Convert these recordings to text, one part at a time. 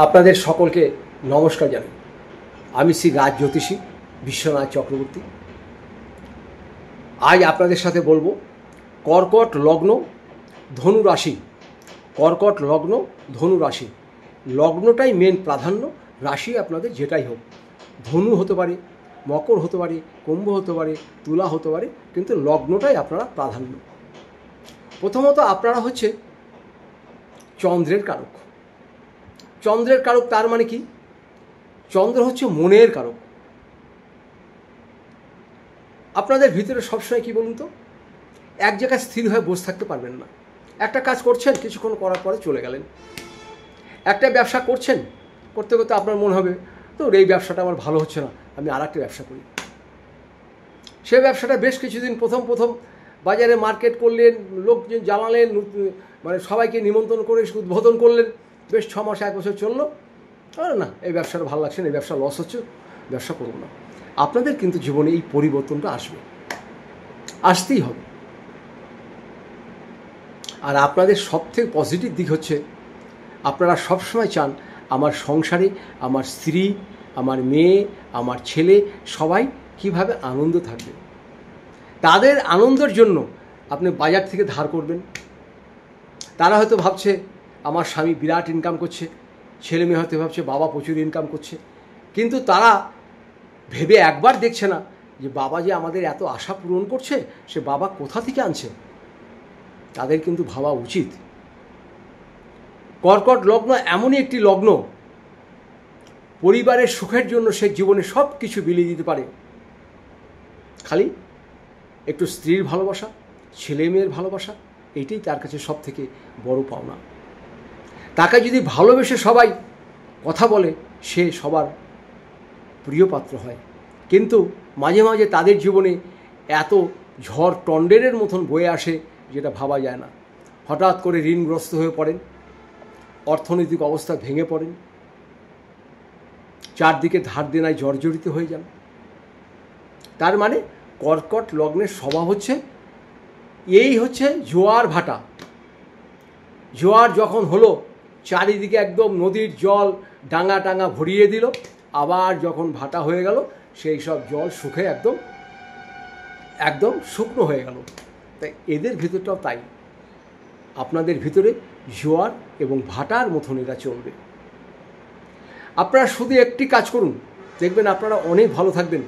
আপনাদের সকলকে নমস্কার জানাই। আমি শ্রী রাজ জ্যোতিষী বিশ্বনাথ চক্রবর্তী। আজ আপনাদের সাথে বলবো কর্কট লগ্ন ধনু রাশি। কর্কট লগ্ন ধনু রাশি, লগ্নটাই মেন প্রাধান্য। রাশি আপনাদের যেটাই হোক, ধনু হতে পারে, মকর হতে পারে, কুম্ভ হতে পারে, তুলা হতে পারে, কিন্তু লগ্নটাই আপনারা প্রাধান্য। প্রথমত আপনারা হচ্ছে চন্দ্রের কারক। চন্দ্রের কারক তার মানে কি? চন্দ্র হচ্ছে মনের কারক। আপনাদের ভিতরে সবসময় কি বলুন তো, এক জায়গায় স্থির হয়ে বসে থাকতে পারবেন না। একটা কাজ করছেন, কিছুক্ষণ করার পরে চলে গেলেন। একটা ব্যবসা করছেন, করতে করতে আপনার মনে হবে তো এই ব্যবসাটা আমার ভালো হচ্ছে না, আমি আর একটা ব্যবসা করি। সে ব্যবসাটা বেশ কিছুদিন প্রথম বাজারে মার্কেট করলেন, লোকজন জানালেন, মানে সবাইকে নিমন্ত্রণ করে উদ্বোধন করলেন, বেশ 6 মাস 1 বছর চললো। না, এই ব্যবসাটা ভালো লাগছে না, এই ব্যবসা লস হচ্ছে, ব্যবসা করব না। আপনাদের কিন্তু জীবনে এই পরিবর্তনটা আসবে, আসতেই হবে। আর আপনাদের সবথেকে পজিটিভ দিক হচ্ছে আপনারা সবসময় চান আমার সংসারে আমার স্ত্রী, আমার মেয়ে, আমার ছেলে সবাই কিভাবে আনন্দ থাকবে। তাদের আনন্দের জন্য আপনি বাজার থেকে ধার করবেন। তারা হয়তো ভাবছে আমার স্বামী বিরাট ইনকাম করছে, ছেলে মেয়ে হয়তো ভাবছে বাবা প্রচুর ইনকাম করছে, কিন্তু তারা ভেবে একবার দেখছে না যে বাবা যে আমাদের এত আশা পূরণ করছে, সে বাবা কোথা থেকে আনছে। তাদের কিন্তু ভাবা উচিত। কর্কট লগ্ন এমনই একটি লগ্ন, পরিবারের সুখের জন্য সে জীবনে সব কিছু বিলিয়ে দিতে পারে। খালি একটু স্ত্রীর ভালোবাসা, ছেলে মেয়ের ভালোবাসা, এইটাই তার কাছে সব থেকে বড় পাওনা। তাকে যদি ভালোবেসে সবাই কথা বলে, সে সবার প্রিয় পাত্র হয়। কিন্তু মাঝে মাঝে তাদের জীবনে এত ঝড় টন্ডেরের মতন বয়ে আসে যেটা ভাবা যায় না। হঠাৎ করে ঋণগ্রস্ত হয়ে পড়েন, অর্থনৈতিক অবস্থা ভেঙে পড়েন, চারদিকে ধার দেনায় জর্জরিত হয়ে যান। তার মানে কর্কট লগ্নের স্বভাব হচ্ছে এই, হচ্ছে জোয়ার ভাটা। জোয়ার যখন হলো, চারিদিকে একদম নদীর জল ডাঙা টাঙা ভরিয়ে দিল, আবার যখন ভাটা হয়ে গেল সেই সব জল শুকে একদম শুকনো হয়ে গেল। তাই এদের ভিতরটাও তাই, আপনাদের ভিতরে জোয়ার এবং ভাটার মতন এরা চলবে। আপনারা শুধু একটি কাজ করুন, দেখবেন আপনারা অনেক ভালো থাকবেন।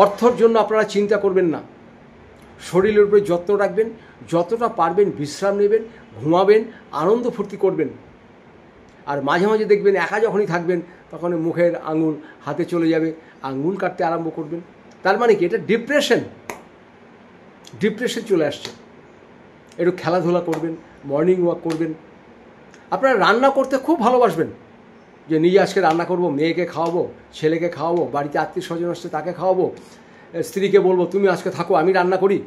অর্থর জন্য আপনারা চিন্তা করবেন না, শরীরের উপরে যত্ন রাখবেন, যতটা পারবেন বিশ্রাম নেবেন, ঘুমাবেন, আনন্দ ফুর্তি করবেন। আর মাঝে মাঝে দেখবেন একা যখনই থাকবেন তখন মুখের আঙুল হাতে চলে যাবে, আঙুল কাটতে আরম্ভ করবেন। তার মানে কি? এটা ডিপ্রেশন চলে আসছে। একটু খেলাধুলা করবেন, মর্নিং ওয়াক করবেন। আপনারা রান্না করতে খুব ভালোবাসবেন, যে নিজে আজকে রান্না করব, মেয়েকে খাওয়াবো, ছেলেকে খাওয়াবো, বাড়িতে আত্মীয় স্বজন আসছে তাকে খাওয়াবো, স্ত্রীকে বলবো তুমি আজকে থাকো আমি রান্না করি।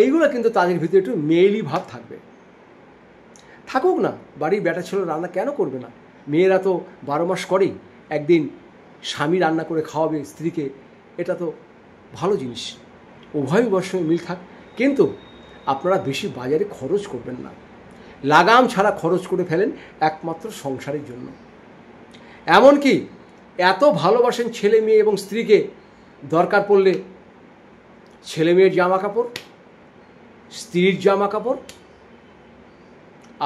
এইগুলো কিন্তু তাদের ভিতরে একটু মেয়েলি ভাব থাকবে। থাকুক না, বাড়ির বেটা ছেলে রান্না কেন করবে না? মেয়েরা তো 12 মাস করেই। একদিন স্বামী রান্না করে খাওয়াবে স্ত্রীকে, এটা তো ভালো জিনিস। উভয় বর্ষে মিল থাক, কিন্তু আপনারা বেশি বাজারে খরচ করবেন না। লাগাম ছাড়া খরচ করে ফেলেন একমাত্র সংসারের জন্য। এমনকি এত ভালোবাসেন ছেলে মেয়ে এবং স্ত্রীকে, দরকার পড়লে ছেলে মেয়ের জামা কাপড়, স্ত্রীর জামা কাপড়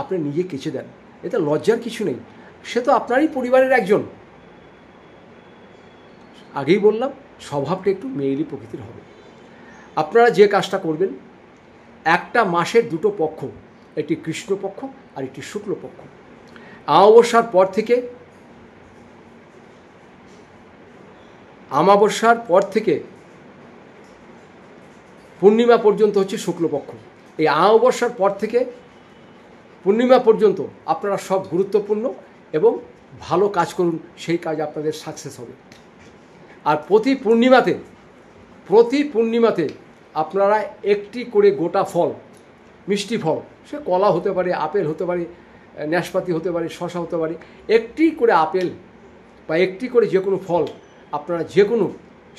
আপনি নিজে কেচে দেন। এতে লজ্জার কিছু নেই, সে তো আপনারই পরিবারের একজন। আগেই বললাম স্বভাবটা একটু মেয়েলি প্রকৃতির হবে। আপনারা যে কাজটা করবেন, একটা মাসের 2টো পক্ষ, একটি কৃষ্ণপক্ষ আর একটি শুক্লপক্ষ। আমাবস্যার পর থেকে পূর্ণিমা পর্যন্ত হচ্ছে শুক্লপক্ষ। এই আমাবস্যার পর থেকে পূর্ণিমা পর্যন্ত আপনারা সব গুরুত্বপূর্ণ এবং ভালো কাজ করুন, সেই কাজ আপনাদের সাকসেস হবে। আর প্রতি পূর্ণিমাতে আপনারা একটি করে গোটা ফল, মিষ্টি ফল, সে কলা হতে পারে, আপেল হতে পারে, নাশপাতি হতে পারে, শশা হতে পারে, একটি করে আপেল বা একটি করে যে কোনো ফল আপনারা যে কোনো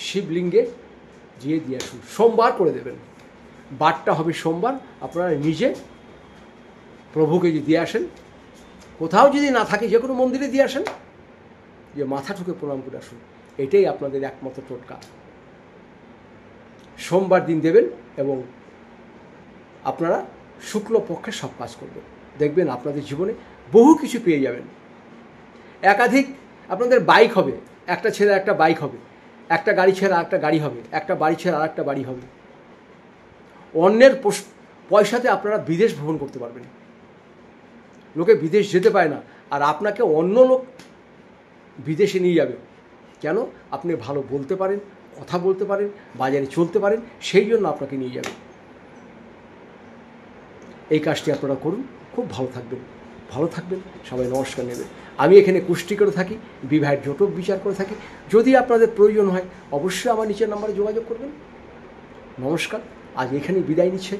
শিবলিঙ্গে দিয়ে আসুন। সোমবার করে দেবেন, বারটা হবে সোমবার। আপনারা নিজে প্রভুকে যদি দিয়ে আসেন, কোথাও যদি না থাকে যে কোনো মন্দিরে দিয়ে আসেন, যে মাথা ঠুকে প্রণাম করে আসুন। এটাই আপনাদের একমাত্র টোটকা। সোমবার দিন দেবেন এবং আপনারা শুক্লপক্ষে সব কাজ করবেন, দেখবেন আপনাদের জীবনে বহু কিছু পেয়ে যাবেন। একাধিক আপনাদের বাইক হবে, একটা ছেড়ে একটা বাইক হবে, একটা গাড়ি ছেড়ে আরেকটা গাড়ি হবে, একটা বাড়ি ছেড়ে আরেকটা বাড়ি হবে। অন্যের পয়সাতে আপনারা বিদেশ ভ্রমণ করতে পারবেন। লোকে বিদেশ যেতে পারে না, আর আপনাকে অন্য লোক বিদেশে নিয়ে যাবে। কেন? আপনি ভালো বলতে পারেন, কথা বলতে পারেন, বাজারে চলতে পারেন, সেই জন্য আপনাকে নিয়ে যাবে। এই কাজটি আপনারা করুন, খুব ভালো থাকবেন। ভালো থাকবেন, সবাই নমস্কার নেবেন। আমি এখানে কুষ্টি করে থাকি, বিবাহের জটক বিচার করে থাকি। যদি আপনাদের প্রয়োজন হয় অবশ্যই আমার নিচের নাম্বারে যোগাযোগ করবেন। নমস্কার, আজ এখানেই বিদায় নিচ্ছে।